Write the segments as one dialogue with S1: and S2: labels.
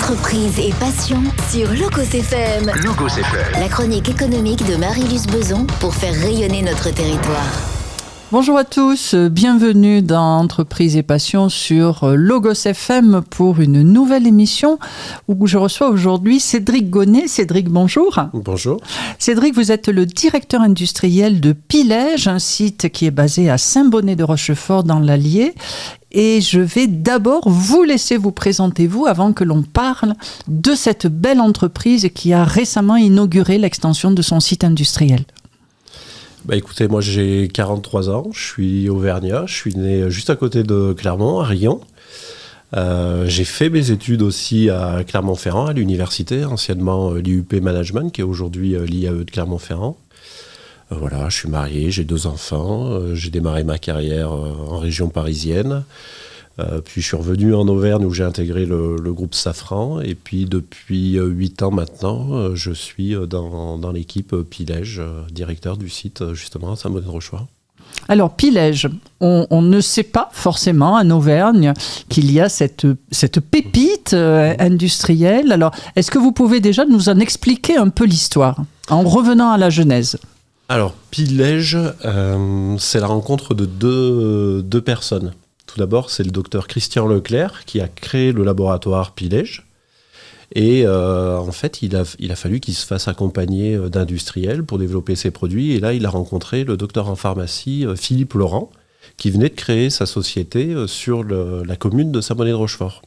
S1: Entreprise et passion sur Logos FM.
S2: Logos FM.
S1: La chronique économique de Marie-Luce Beson pour faire rayonner notre territoire.
S3: Bonjour à tous, bienvenue dans Entreprise et Passion sur Logos FM pour une nouvelle émission où je reçois aujourd'hui Cédric Gonnet. Cédric, bonjour.
S4: Bonjour.
S3: Cédric, vous êtes le directeur industriel de Pilège, un site qui est basé à Saint-Bonnet-de-Rochefort dans l'Allier. Et je vais d'abord vous laisser vous présenter vous avant que l'on parle de cette belle entreprise qui a récemment inauguré l'extension de son site industriel.
S4: Écoutez, moi j'ai 43 ans, je suis auvergnat, je suis né juste à côté de Clermont, à Rion. J'ai fait mes études aussi à Clermont-Ferrand, à l'université, anciennement l'IUP Management, qui est aujourd'hui l'IAE de Clermont-Ferrand. Voilà, je suis marié, j'ai 2 enfants, j'ai démarré ma carrière en région parisienne. Puis je suis revenu en Auvergne où j'ai intégré le groupe Safran. Et puis depuis 8 ans maintenant, je suis dans l'équipe Pilège, directeur du site justement à Saint-Bonnet-de-Rochefort.
S3: Alors Pilège, on ne sait pas forcément en Auvergne qu'il y a cette pépite industrielle. Alors est-ce que vous pouvez déjà nous en expliquer un peu l'histoire en revenant à la genèse ?
S4: Alors Pilège, c'est la rencontre de deux personnes. Tout d'abord, c'est le docteur Christian Leclerc qui a créé le laboratoire Pilège. Et en fait, il a fallu qu'il se fasse accompagner d'industriels pour développer ses produits. Et là, il a rencontré le docteur en pharmacie Philippe Laurent, qui venait de créer sa société sur la commune de Saint-Bonnet-de-Rochefort.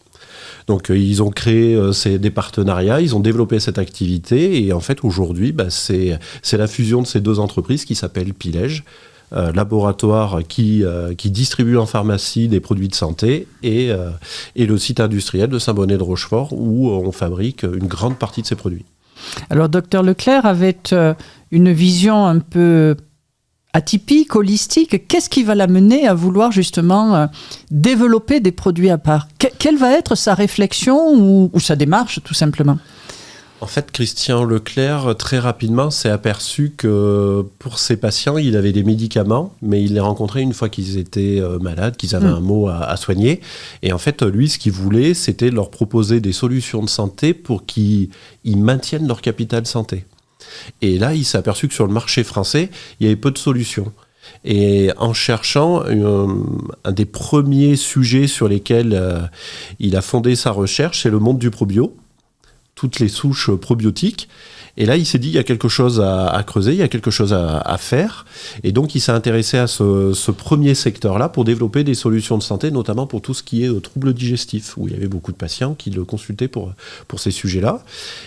S4: Donc, ils ont créé des partenariats, ils ont développé cette activité. Et en fait, aujourd'hui, c'est la fusion de ces 2 entreprises qui s'appelle Pilège. Laboratoire qui distribue en pharmacie des produits de santé et le site industriel de Saint-Bonnet-de-Rochefort où on fabrique une grande partie de ces produits.
S3: Alors, Dr Leclerc avait une vision un peu atypique, holistique. Qu'est-ce qui va l'amener à vouloir justement développer des produits à part ? Quelle va être sa réflexion ou sa démarche, tout simplement ?
S4: En fait, Christian Leclerc, très rapidement, s'est aperçu que pour ses patients, il avait des médicaments, mais il les rencontrait une fois qu'ils étaient malades, qu'ils avaient un mot à soigner. Et en fait, lui, ce qu'il voulait, c'était leur proposer des solutions de santé pour qu'ils maintiennent leur capital santé. Et là, il s'est aperçu que sur le marché français, il y avait peu de solutions. Et en cherchant un des premiers sujets sur lesquels il a fondé sa recherche, c'est le monde du probio. Toutes les souches probiotiques. Et là, il s'est dit, il y a quelque chose à creuser, il y a quelque chose à faire. Et donc, il s'est intéressé à ce premier secteur-là pour développer des solutions de santé, notamment pour tout ce qui est troubles digestifs, où il y avait beaucoup de patients qui le consultaient pour ces sujets-là.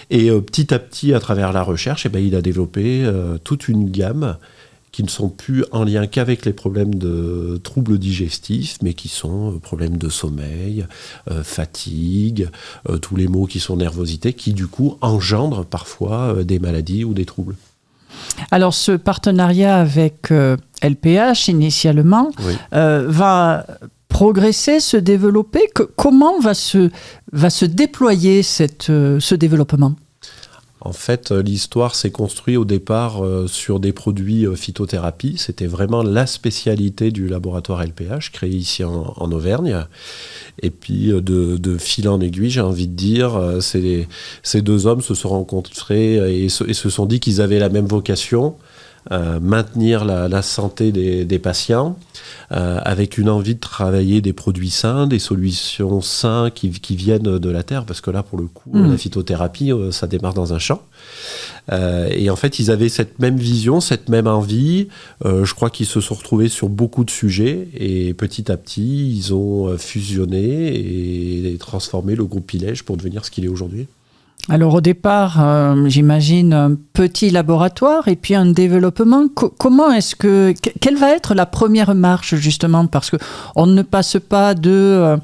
S4: Et petit à petit, à travers la recherche, il a développé toute une gamme qui ne sont plus en lien qu'avec les problèmes de troubles digestifs, mais qui sont problèmes de sommeil, fatigue, tous les maux qui sont nervosité, qui du coup engendrent parfois des maladies ou des troubles.
S3: Alors ce partenariat avec LPH initialement va progresser, se développer. Comment va se déployer ce développement ?
S4: En fait, l'histoire s'est construite au départ sur des produits phytothérapie. C'était vraiment la spécialité du laboratoire LPH, créé ici en Auvergne. Et puis, de fil en aiguille, j'ai envie de dire, ces 2 hommes se sont rencontrés et se sont dit qu'ils avaient la même vocation, maintenir la santé des patients, avec une envie de travailler des produits sains, des solutions saines qui viennent de la terre, parce que là, pour le coup, la phytothérapie, ça démarre dans un champ. Et en fait, ils avaient cette même vision, cette même envie. Je crois qu'ils se sont retrouvés sur beaucoup de sujets, et petit à petit, ils ont fusionné et transformé le groupe Pilège pour devenir ce qu'il est aujourd'hui.
S3: Alors au départ, j'imagine un petit laboratoire et puis un développement. Quelle va être la première marche justement ? Parce qu'on ne passe pas de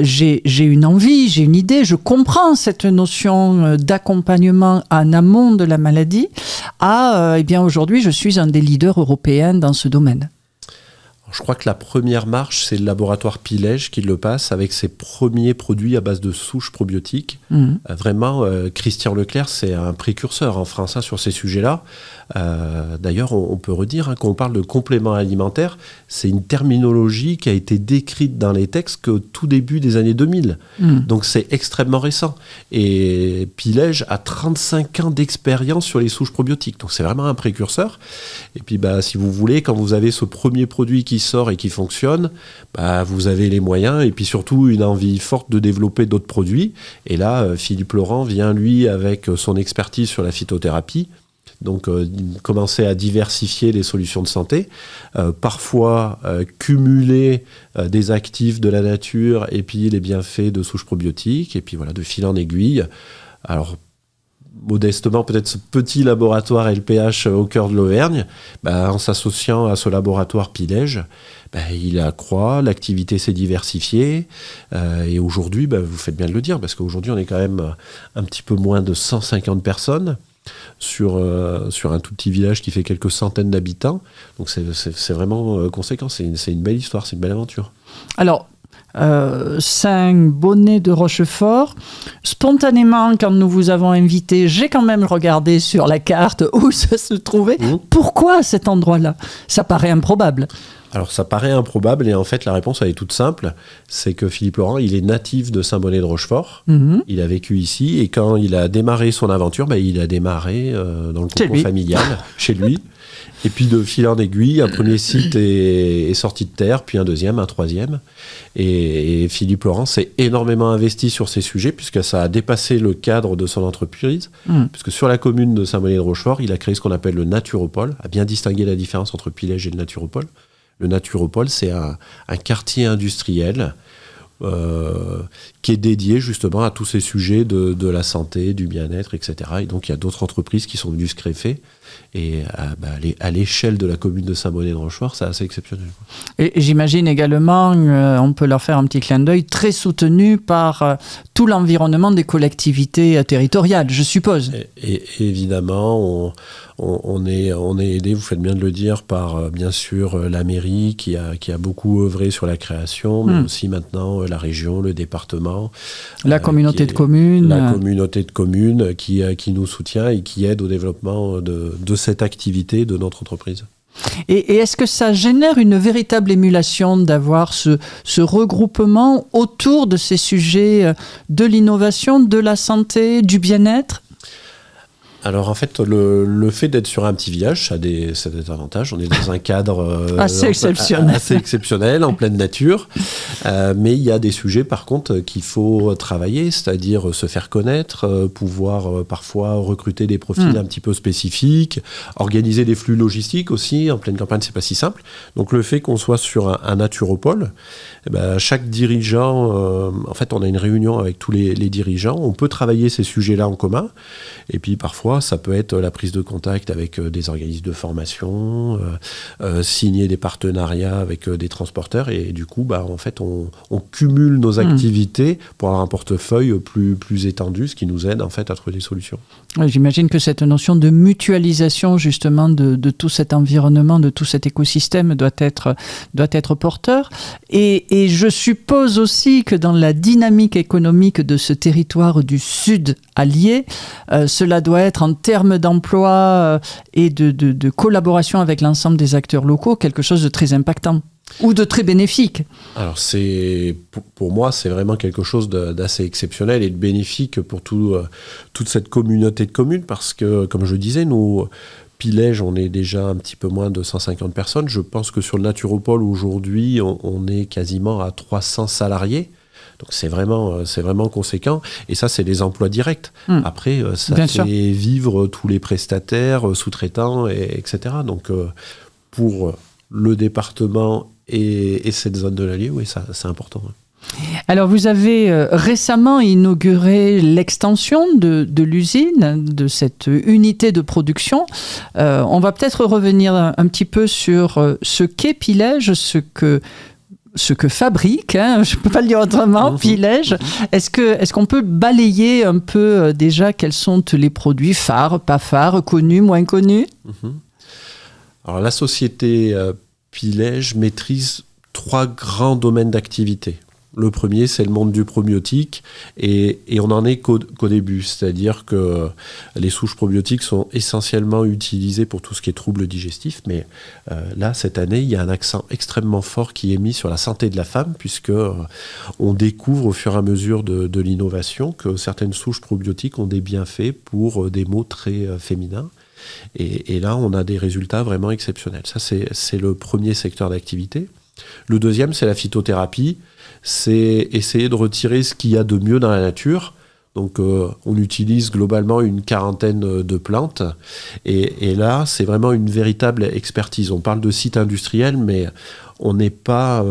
S3: j'ai une envie, j'ai une idée, je comprends cette notion d'accompagnement en amont de la maladie à aujourd'hui je suis un des leaders européens dans ce domaine.
S4: Je crois que la première marche, c'est le laboratoire Pilège qui le passe avec ses premiers produits à base de souches probiotiques. Vraiment, Christian Leclerc, c'est un précurseur en France sur ces sujets-là. D'ailleurs, on peut redire, quand on parle de compléments alimentaires, c'est une terminologie qui a été décrite dans les textes qu'au tout début des années 2000. Donc c'est extrêmement récent. Et Pilège a 35 ans d'expérience sur les souches probiotiques. Donc c'est vraiment un précurseur. Et puis si vous voulez, quand vous avez ce premier produit qui sort et qui fonctionne, vous avez les moyens et puis surtout une envie forte de développer d'autres produits. Et là, Philippe Laurent vient, lui, avec son expertise sur la phytothérapie, donc commencer à diversifier les solutions de santé, parfois cumuler des actifs de la nature et puis les bienfaits de souches probiotiques, et puis voilà, de fil en aiguille. Alors, modestement, peut-être ce petit laboratoire LPH au cœur de l'Auvergne, en s'associant à ce laboratoire Pilège, il accroît, l'activité s'est diversifiée, et aujourd'hui, vous faites bien de le dire, parce qu'aujourd'hui, on est quand même un petit peu moins de 150 personnes sur un tout petit village qui fait quelques centaines d'habitants. Donc c'est vraiment conséquent, c'est une belle histoire, c'est une belle aventure.
S3: Alors, Saint-Bonnet de Rochefort. Spontanément, quand nous vous avons invité, j'ai quand même regardé sur la carte où ça se trouvait. Pourquoi cet endroit-là ? Ça paraît improbable.
S4: Alors ça paraît improbable et en fait la réponse elle est toute simple, c'est que Philippe Laurent il est natif de Saint-Bonnet de Rochefort, il a vécu ici et quand il a démarré son aventure, il a démarré dans le cocon familial, chez lui. Et puis de fil en aiguille, un premier site est sorti de terre, puis un deuxième, un troisième. Et Philippe Laurent s'est énormément investi sur ces sujets, puisque ça a dépassé le cadre de son entreprise. Puisque sur la commune de Saint-Bonnet de Rochefort, il a créé ce qu'on appelle le Naturopole, à bien distinguer la différence entre Pilège et le Naturopole. Le Naturopole, c'est un quartier industriel qui est dédié justement à tous ces sujets de la santé, du bien-être, etc. Et donc il y a d'autres entreprises qui sont venues se greffer. Et à l'échelle de la commune de Saint-Bonnet de Rochefort, c'est assez exceptionnel.
S3: Et j'imagine également, on peut leur faire un petit clin d'œil, très soutenu par tout l'environnement des collectivités territoriales, je suppose.
S4: Et évidemment, on est aidé, vous faites bien de le dire, par bien sûr la mairie qui a beaucoup œuvré sur la création, mais aussi maintenant la région, le département.
S3: La communauté de communes.
S4: La communauté de communes qui nous soutient et qui aide au développement de cette activité de notre entreprise.
S3: Et est-ce que ça génère une véritable émulation d'avoir ce regroupement autour de ces sujets de l'innovation, de la santé, du bien-être ?
S4: Alors en fait, le fait d'être sur un petit village, ça a des avantages. On est dans un cadre
S3: assez
S4: exceptionnel, en pleine nature. Mais il y a des sujets par contre qu'il faut travailler, c'est-à-dire se faire connaître, pouvoir parfois recruter des profils un petit peu spécifiques, organiser des flux logistiques aussi. En pleine campagne, c'est pas si simple. Donc le fait qu'on soit sur un naturopole, chaque dirigeant, en fait, on a une réunion avec tous les dirigeants. On peut travailler ces sujets-là en commun. Et puis parfois, ça peut être la prise de contact avec des organismes de formation, signer des partenariats avec des transporteurs. Et du coup, en fait, on cumule nos activités pour avoir un portefeuille plus étendu, ce qui nous aide en fait à trouver des solutions.
S3: J'imagine que cette notion de mutualisation justement de tout cet environnement, de tout cet écosystème doit être porteur. Et je suppose aussi que dans la dynamique économique de ce territoire du Sud allié, cela doit être en termes d'emploi et de collaboration avec l'ensemble des acteurs locaux quelque chose de très impactant ou de très bénéfique. Alors
S4: pour moi, c'est vraiment quelque chose d'assez exceptionnel et de bénéfique pour toute cette communauté de communes parce que, comme je disais, nous, Pilège, on est déjà un petit peu moins de 150 personnes. Je pense que sur le Naturopole, aujourd'hui, on est quasiment à 300 salariés. Donc c'est vraiment conséquent. Et ça, c'est des emplois directs. Après, ça
S3: bien
S4: fait
S3: sûr.
S4: vivre tous les prestataires, sous-traitants, etc. Donc pour le département et cette zone de l'Allier, oui, ça, c'est important.
S3: Alors, vous avez récemment inauguré l'extension de l'usine, de cette unité de production. On va peut-être revenir un petit peu sur ce qu'est Pilège, ce que fabrique, je ne peux pas le dire autrement, Pilège. Est-ce qu'on peut balayer un peu déjà quels sont les produits phares, pas phares, connus, moins connus ?
S4: Alors la société Pilège maîtrise 3 grands domaines d'activité. Le premier, c'est le monde du probiotique et on n'en est qu'au début. C'est-à-dire que les souches probiotiques sont essentiellement utilisées pour tout ce qui est troubles digestifs. Mais là, cette année, il y a un accent extrêmement fort qui est mis sur la santé de la femme puisque on découvre au fur et à mesure de l'innovation que certaines souches probiotiques ont des bienfaits pour des maux très féminins. Et là, on a des résultats vraiment exceptionnels. Ça, c'est le premier secteur d'activité. Le deuxième, c'est la phytothérapie. C'est essayer de retirer ce qu'il y a de mieux dans la nature. Donc, on utilise globalement une 40aine de plantes. Et là, c'est vraiment une véritable expertise. On parle de site industriel, mais on n'est pas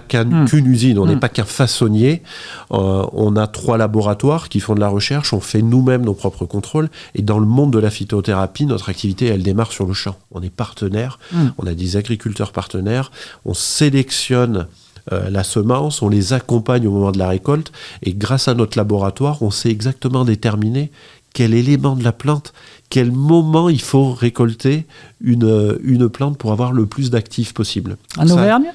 S4: qu'une usine, on n'est pas qu'un façonnier. On a 3 laboratoires qui font de la recherche. On fait nous-mêmes nos propres contrôles. Et dans le monde de la phytothérapie, notre activité, elle démarre sur le champ. On est partenaire. On a des agriculteurs partenaires. On sélectionne la semence, on les accompagne au moment de la récolte et grâce à notre laboratoire, on sait exactement déterminer quel élément de la plante, quel moment il faut récolter une plante pour avoir le plus d'actifs possible.
S3: En Auvergne ?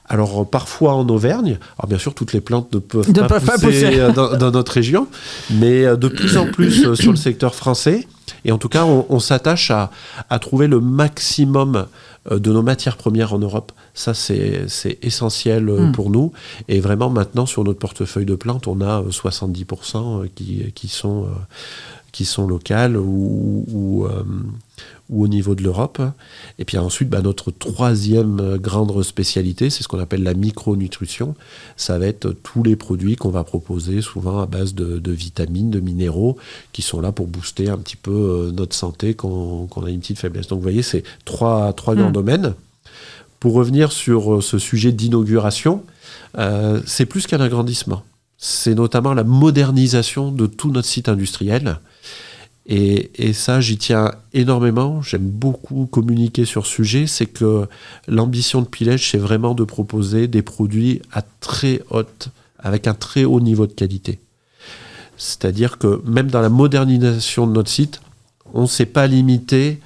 S4: Alors parfois en Auvergne, alors bien sûr toutes les plantes ne peuvent pas pousser dans notre région, mais de plus en plus sur le secteur français. Et en tout cas, on s'attache à trouver le maximum de nos matières premières en Europe. Ça, c'est essentiel pour nous. Et vraiment, maintenant, sur notre portefeuille de plantes, on a 70% qui sont locales ou au niveau de l'Europe. Et puis ensuite, notre troisième grande spécialité, c'est ce qu'on appelle la micronutrition. Ça va être tous les produits qu'on va proposer, souvent à base de vitamines, de minéraux, qui sont là pour booster un petit peu notre santé quand on a une petite faiblesse. Donc vous voyez, c'est trois grands domaines. Pour revenir sur ce sujet d'inauguration, c'est plus qu'un agrandissement. C'est notamment la modernisation de tout notre site industriel. Et ça, j'y tiens énormément. J'aime beaucoup communiquer sur ce sujet. C'est que l'ambition de Pilège, c'est vraiment de proposer des produits avec un très haut niveau de qualité. C'est-à-dire que même dans la modernisation de notre site, on ne s'est pas limité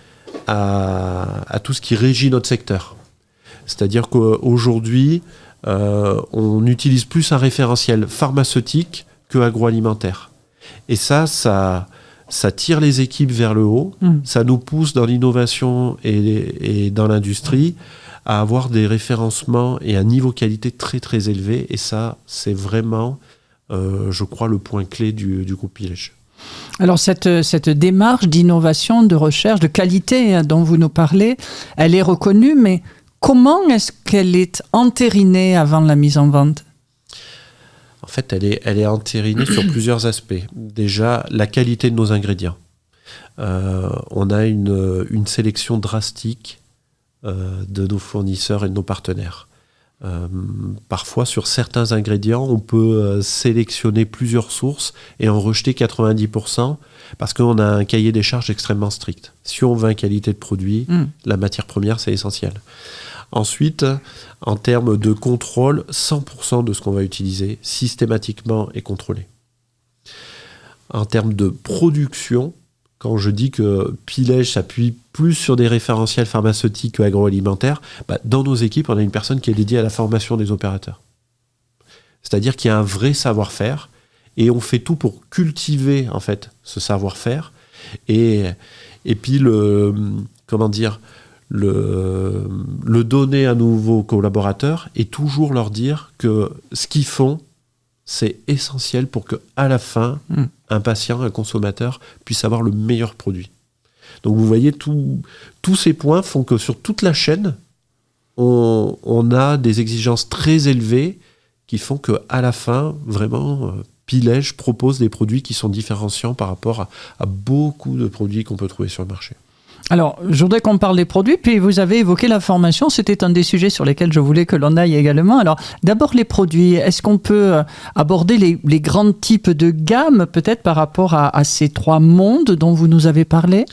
S4: à tout ce qui régit notre secteur. C'est-à-dire qu'aujourd'hui, on utilise plus un référentiel pharmaceutique que agroalimentaire. Et ça tire les équipes vers le haut, ça nous pousse dans l'innovation et dans l'industrie à avoir des référencements et un niveau qualité très très élevé. Et ça, c'est vraiment, je crois, le point clé du groupe Pilège.
S3: Alors cette démarche d'innovation, de recherche, de qualité dont vous nous parlez, elle est reconnue, mais comment est-ce qu'elle est entérinée avant la mise en vente ?
S4: En fait, elle est entérinée sur plusieurs aspects. Déjà, la qualité de nos ingrédients. On a une sélection drastique de nos fournisseurs et de nos partenaires. Parfois, sur certains ingrédients, on peut sélectionner plusieurs sources et en rejeter 90% parce qu'on a un cahier des charges extrêmement strict. Si on veut une qualité de produit, la matière première, c'est essentiel. Ensuite, en termes de contrôle, 100% de ce qu'on va utiliser systématiquement est contrôlé. En termes de production, quand je dis que Pilège s'appuie plus sur des référentiels pharmaceutiques qu'agroalimentaires, dans nos équipes, on a une personne qui est dédiée à la formation des opérateurs. C'est-à-dire qu'il y a un vrai savoir-faire et on fait tout pour cultiver en fait ce savoir-faire et puis le donner à nouveaux collaborateurs et toujours leur dire que ce qu'ils font, c'est essentiel pour qu'à la fin, un patient, un consommateur puisse avoir le meilleur produit. Donc vous voyez, tous ces points font que sur toute la chaîne, on a des exigences très élevées qui font qu'à la fin, vraiment, Pilège propose des produits qui sont différenciants par rapport à beaucoup de produits qu'on peut trouver sur le marché.
S3: Alors, je voudrais qu'on parle des produits, puis vous avez évoqué la formation, c'était un des sujets sur lesquels je voulais que l'on aille également. Alors, d'abord les produits, est-ce qu'on peut aborder les grands types de gamme, peut-être par rapport à ces 3 mondes dont vous nous avez parlé ?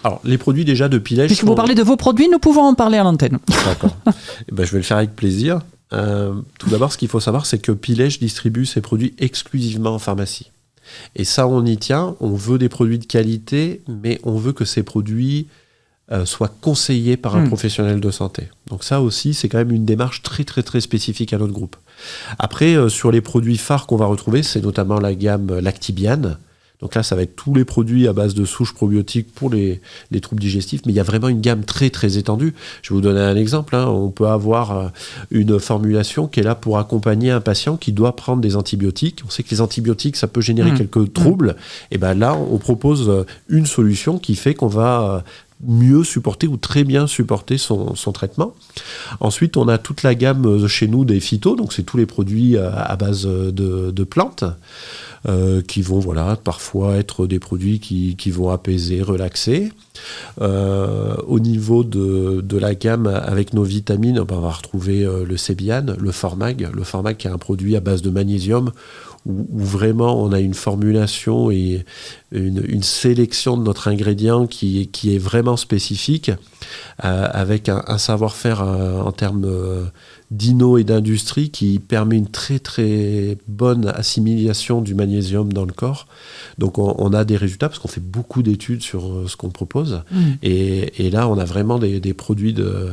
S4: Alors, les produits déjà de Pilège...
S3: Puisque vous parlez de vos produits, nous pouvons en parler à l'antenne.
S4: D'accord. Je vais le faire avec plaisir. Tout d'abord, ce qu'il faut savoir, c'est que Pilège distribue ses produits exclusivement en pharmacie. Et ça, on y tient. On veut des produits de qualité, mais on veut que ces produits soit conseillé par un professionnel de santé. Donc ça aussi, c'est quand même une démarche très très très spécifique à notre groupe. Après, sur les produits phares qu'on va retrouver, c'est notamment la gamme Lactibiane. Donc là, ça va être tous les produits à base de souches probiotiques pour les troubles digestifs, mais il y a vraiment une gamme très très étendue. Je vais vous donner un exemple. On peut avoir une formulation qui est là pour accompagner un patient qui doit prendre des antibiotiques. On sait que les antibiotiques, ça peut générer quelques troubles. Et bien là, on propose une solution qui fait qu'on va mieux supporter ou très bien supporter son traitement. Ensuite, on a toute la gamme chez nous des phytos, donc c'est tous les produits à base de plantes. Qui vont parfois être des produits qui vont apaiser, relaxer. Au niveau de la gamme avec nos vitamines, on va retrouver le Sébiane, le Formag. Le Formag qui est un produit à base de magnésium où vraiment on a une formulation et une sélection de notre ingrédient qui est vraiment spécifique, avec un savoir-faire en termes d'inno et d'industrie qui permet une très très bonne assimilation du magnésium dans le corps. Donc on a des résultats parce qu'on fait beaucoup d'études sur ce qu'on propose. Et là on a vraiment des produits de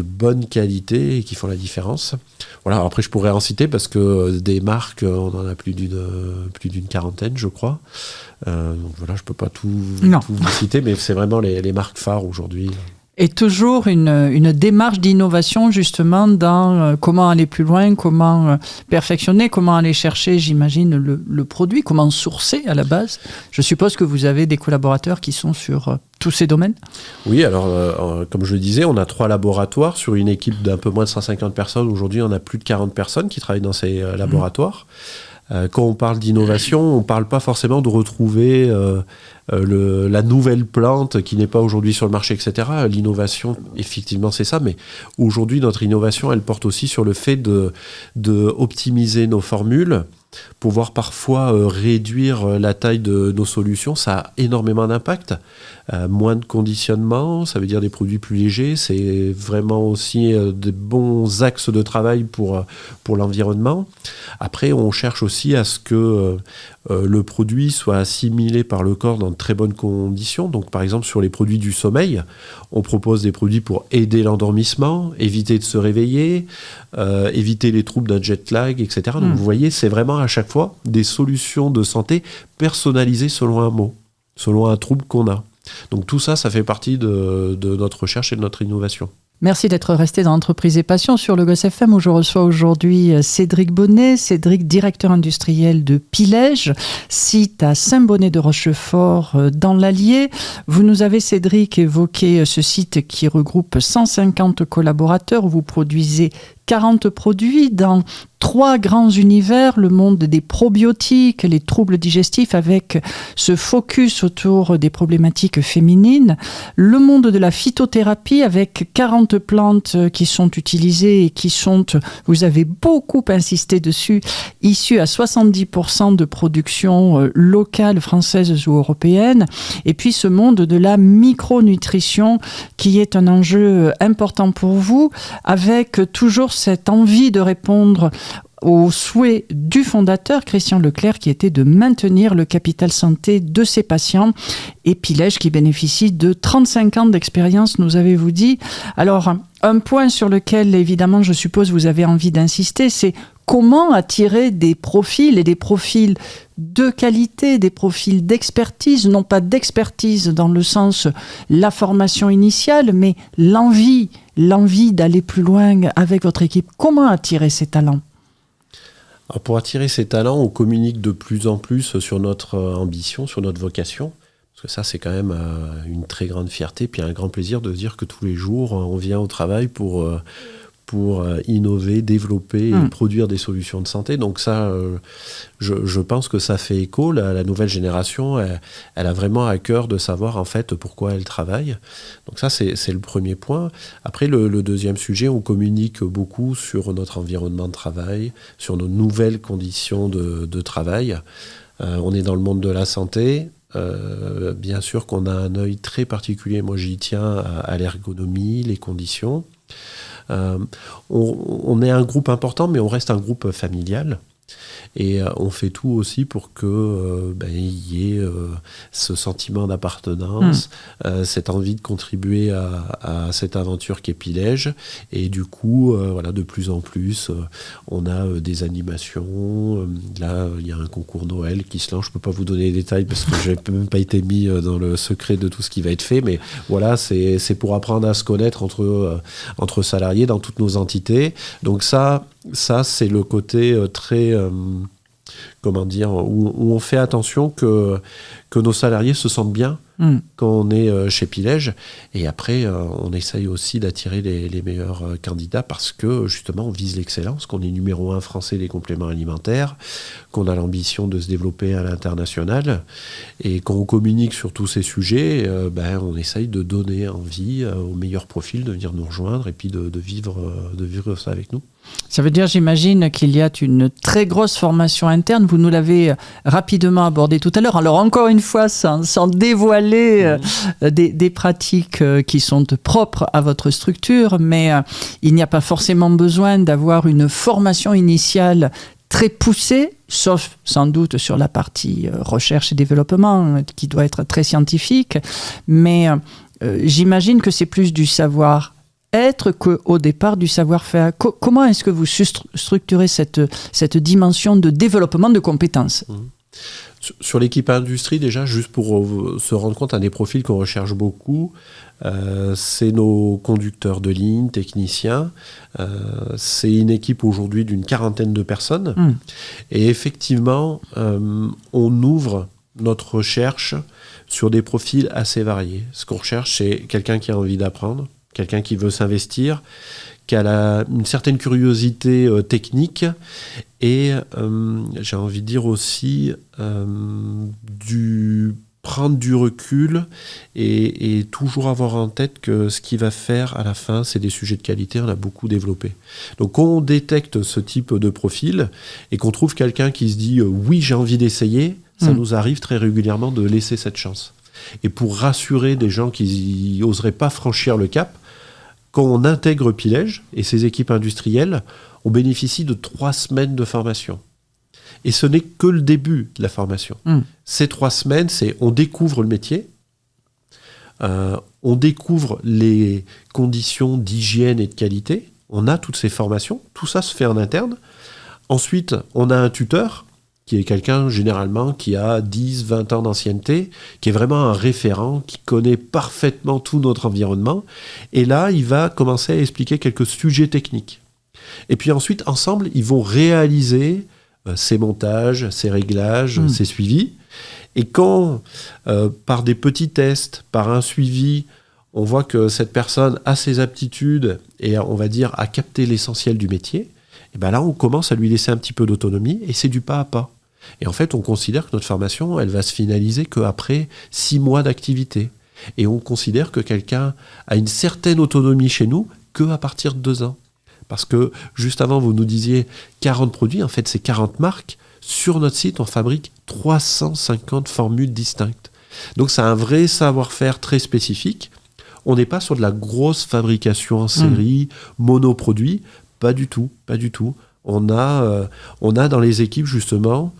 S4: bonne qualité et qui font la différence. Voilà, après je pourrais en citer parce que des marques, on en a plus d'une quarantaine, je crois. Donc voilà, je peux pas tout vous citer, mais c'est vraiment les marques phares aujourd'hui.
S3: Et toujours une démarche d'innovation justement dans comment aller plus loin, comment perfectionner, comment aller chercher, j'imagine, le produit, comment sourcer à la base. Je suppose que vous avez des collaborateurs qui sont sur tous ces domaines.
S4: Oui, alors comme je le disais, on a 3 laboratoires sur une équipe d'un peu moins de 150 personnes. Aujourd'hui, on a plus de 40 personnes qui travaillent dans ces laboratoires. Quand on parle d'innovation, on ne parle pas forcément de retrouver la nouvelle plante qui n'est pas aujourd'hui sur le marché, etc. L'innovation, effectivement, c'est ça. Mais aujourd'hui, notre innovation, elle porte aussi sur le fait de optimiser nos formules, pouvoir parfois réduire la taille de nos solutions. Ça a énormément d'impact. Moins de conditionnement, ça veut dire des produits plus légers. C'est vraiment aussi des bons axes de travail pour l'environnement. Après, on cherche aussi à ce que le produit soit assimilé par le corps dans de très bonnes conditions. Donc, par exemple, sur les produits du sommeil, on propose des produits pour aider l'endormissement, éviter de se réveiller, éviter les troubles d'un jet lag, etc. Donc, vous voyez, c'est vraiment à chaque fois des solutions de santé personnalisées selon un mot, selon un trouble qu'on a. Donc tout ça, ça fait partie de notre recherche et de notre innovation.
S3: Merci d'être resté dans Entreprise et Passion sur le Gosse FM où je reçois aujourd'hui Cédric Bonnet. Cédric, directeur industriel de Pilège, site à Saint-Bonnet-de-Rochefort dans l'Allier. Vous nous avez, Cédric, évoqué ce site qui regroupe 150 collaborateurs où vous produisez 40 produits dans 3 grands univers, le monde des probiotiques, les troubles digestifs avec ce focus autour des problématiques féminines, le monde de la phytothérapie avec 40 plantes qui sont utilisées et qui sont, vous avez beaucoup insisté dessus, issues à 70% de production locale, française ou européenne, et puis ce monde de la micronutrition qui est un enjeu important pour vous, avec toujours cette envie de répondre au souhait du fondateur, Christian Leclerc, qui était de maintenir le capital santé de ses patients, et Pilège qui bénéficie de 35 ans d'expérience, nous avez-vous dit. Alors, un point sur lequel, évidemment, je suppose vous avez envie d'insister, c'est comment attirer des profils, et des profils de qualité, des profils d'expertise, non pas d'expertise dans le sens la formation initiale, mais l'envie d'aller plus loin avec votre équipe. Comment attirer ces talents ?
S4: Alors pour attirer ces talents, on communique de plus en plus sur notre ambition, sur notre vocation. Parce que ça, c'est quand même une très grande fierté, puis un grand plaisir de se dire que tous les jours, on vient au travail pour innover, développer et produire des solutions de santé. Donc ça, je pense que ça fait écho. La nouvelle génération, elle a vraiment à cœur de savoir en fait pourquoi elle travaille. Donc ça, c'est le premier point. Après, le deuxième sujet, on communique beaucoup sur notre environnement de travail, sur nos nouvelles conditions de travail. On est dans le monde de la santé. Bien sûr qu'on a un œil très particulier, moi j'y tiens, à l'ergonomie, les conditions. On est un groupe important, mais on reste un groupe familial. Et on fait tout aussi pour que il y ait ce sentiment d'appartenance, cette envie de contribuer à cette aventure qu'est Pilège. Et du coup, de plus en plus, on a des animations. Là, il y a un concours Noël qui se lance. Je ne peux pas vous donner les détails parce que je n'ai même pas été mis dans le secret de tout ce qui va être fait. Mais voilà, c'est pour apprendre à se connaître entre salariés dans toutes nos entités. Donc ça c'est le côté très... où on fait attention que nos salariés se sentent bien quand on est chez Pilège. Et après, on essaye aussi d'attirer les meilleurs candidats parce que, justement, on vise l'excellence, qu'on est numéro 1 français des compléments alimentaires, qu'on a l'ambition de se développer à l'international. Et quand on communique sur tous ces sujets, on essaye de donner envie aux meilleurs profils de venir nous rejoindre et puis de vivre ça avec nous.
S3: Ça veut dire, j'imagine, qu'il y a une très grosse formation interne. Vous nous l'avez rapidement abordé tout à l'heure. Alors, encore une fois, sans dévoiler des pratiques qui sont propres à votre structure, mais il n'y a pas forcément besoin d'avoir une formation initiale très poussée, sauf sans doute sur la partie recherche et développement, qui doit être très scientifique. Mais j'imagine que c'est plus du savoir être qu'au départ du savoir-faire. Comment est-ce que vous structurez cette dimension de développement de compétences ?
S4: Sur l'équipe industrie, déjà, juste pour se rendre compte, un des profils qu'on recherche beaucoup, c'est nos conducteurs de ligne, techniciens. C'est une équipe aujourd'hui d'une 40aine de personnes. Et effectivement, on ouvre notre recherche sur des profils assez variés. Ce qu'on recherche, c'est quelqu'un qui a envie d'apprendre, quelqu'un qui veut s'investir, qui a une certaine curiosité technique et j'ai envie de dire aussi prendre du recul et toujours avoir en tête que ce qu'il va faire à la fin, c'est des sujets de qualité, on a beaucoup développé. Donc quand on détecte ce type de profil et qu'on trouve quelqu'un qui se dit oui, j'ai envie d'essayer, ça nous arrive très régulièrement de laisser cette chance. Et pour rassurer des gens qui n'oseraient pas franchir le cap, quand on intègre Pilège et ses équipes industrielles, on bénéficie de 3 semaines de formation. Et ce n'est que le début de la formation. Ces 3 semaines, on découvre le métier, on découvre les conditions d'hygiène et de qualité, on a toutes ces formations, tout ça se fait en interne. Ensuite, on a un tuteur, qui est quelqu'un généralement qui a 10, 20 ans d'ancienneté, qui est vraiment un référent, qui connaît parfaitement tout notre environnement. Et là, il va commencer à expliquer quelques sujets techniques. Et puis ensuite, ensemble, ils vont réaliser ces montages, ces réglages, ces suivis. Et quand, par des petits tests, par un suivi, on voit que cette personne a ses aptitudes et, on va dire, a capté l'essentiel du métier, et bien là, on commence à lui laisser un petit peu d'autonomie et c'est du pas à pas. Et en fait, on considère que notre formation, elle va se finaliser qu'après 6 mois d'activité. Et on considère que quelqu'un a une certaine autonomie chez nous qu'à partir de 2 ans. Parce que juste avant, vous nous disiez 40 produits, en fait, c'est 40 marques. Sur notre site, on fabrique 350 formules distinctes. Donc, c'est un vrai savoir-faire très spécifique. On n'est pas sur de la grosse fabrication en série, monoproduit. Pas du tout, pas du tout. On a dans les équipes, justement,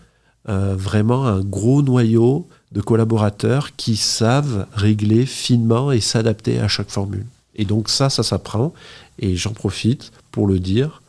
S4: vraiment un gros noyau de collaborateurs qui savent régler finement et s'adapter à chaque formule. Et donc ça s'apprend. Et j'en profite pour le dire.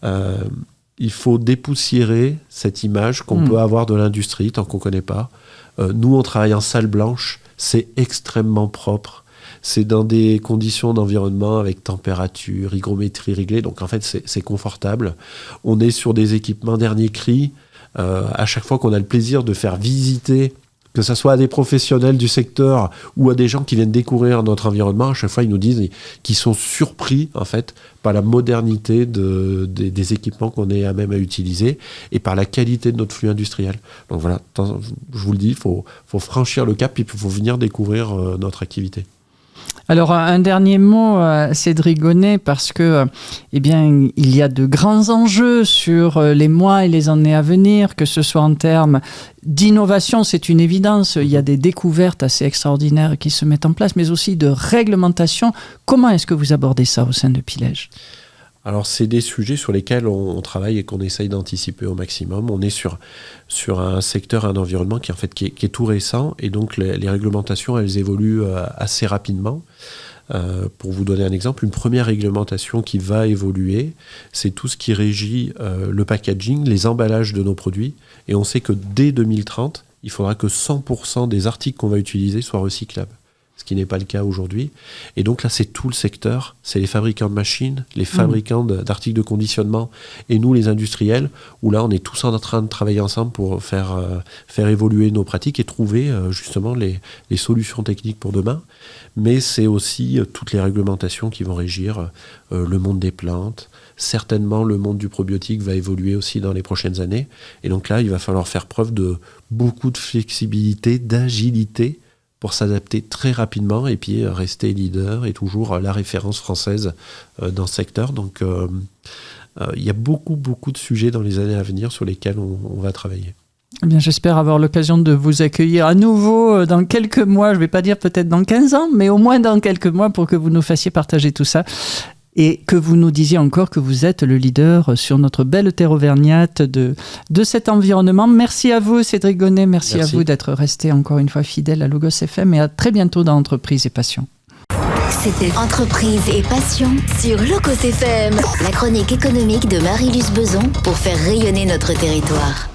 S4: Il faut dépoussiérer cette image qu'on peut avoir de l'industrie tant qu'on ne connaît pas. Nous, on travaille en salle blanche. C'est extrêmement propre. C'est dans des conditions d'environnement avec température, hygrométrie réglée. Donc en fait, c'est confortable. On est sur des équipements dernier cri. À chaque fois qu'on a le plaisir de faire visiter, que ce soit à des professionnels du secteur ou à des gens qui viennent découvrir notre environnement, à chaque fois ils nous disent qu'ils sont surpris en fait par la modernité des équipements qu'on est à même à utiliser et par la qualité de notre flux industriel. Donc voilà, je vous le dis, il faut franchir le cap et il faut venir découvrir notre activité.
S3: Alors, un dernier mot, Cédric Gonnet, parce que, il y a de grands enjeux sur les mois et les années à venir, que ce soit en termes d'innovation, c'est une évidence. Il y a des découvertes assez extraordinaires qui se mettent en place, mais aussi de réglementation. Comment est-ce que vous abordez ça au sein de Pilège ?
S4: Alors, c'est des sujets sur lesquels on travaille et qu'on essaye d'anticiper au maximum. On est sur un secteur, un environnement qui est tout récent, et donc les réglementations, elles évoluent assez rapidement. Pour vous donner un exemple, une première réglementation qui va évoluer, c'est tout ce qui régit le packaging, les emballages de nos produits. Et on sait que dès 2030, il faudra que 100% des articles qu'on va utiliser soient recyclables, ce qui n'est pas le cas aujourd'hui. Et donc là, c'est tout le secteur, c'est les fabricants de machines, les fabricants d'articles de conditionnement, et nous, les industriels, où là, on est tous en train de travailler ensemble pour faire évoluer nos pratiques et trouver justement les solutions techniques pour demain. Mais c'est aussi toutes les réglementations qui vont régir le monde des plantes. Certainement, le monde du probiotique va évoluer aussi dans les prochaines années. Et donc là, il va falloir faire preuve de beaucoup de flexibilité, d'agilité, pour s'adapter très rapidement et puis rester leader et toujours la référence française dans ce secteur. Donc il y a beaucoup de sujets dans les années à venir sur lesquels on va travailler.
S3: Eh bien, j'espère avoir l'occasion de vous accueillir à nouveau dans quelques mois, je ne vais pas dire peut-être dans 15 ans, mais au moins dans quelques mois pour que vous nous fassiez partager tout ça. Et que vous nous disiez encore que vous êtes le leader sur notre belle terre auvergnate de cet environnement. Merci à vous, Cédric Gonnet. Merci à vous d'être resté encore une fois fidèle à Logos FM, et à très bientôt dans Entreprise et Passion.
S1: C'était Entreprise et Passion sur Logos FM, la chronique économique de Marie-Luce Beson pour faire rayonner notre territoire.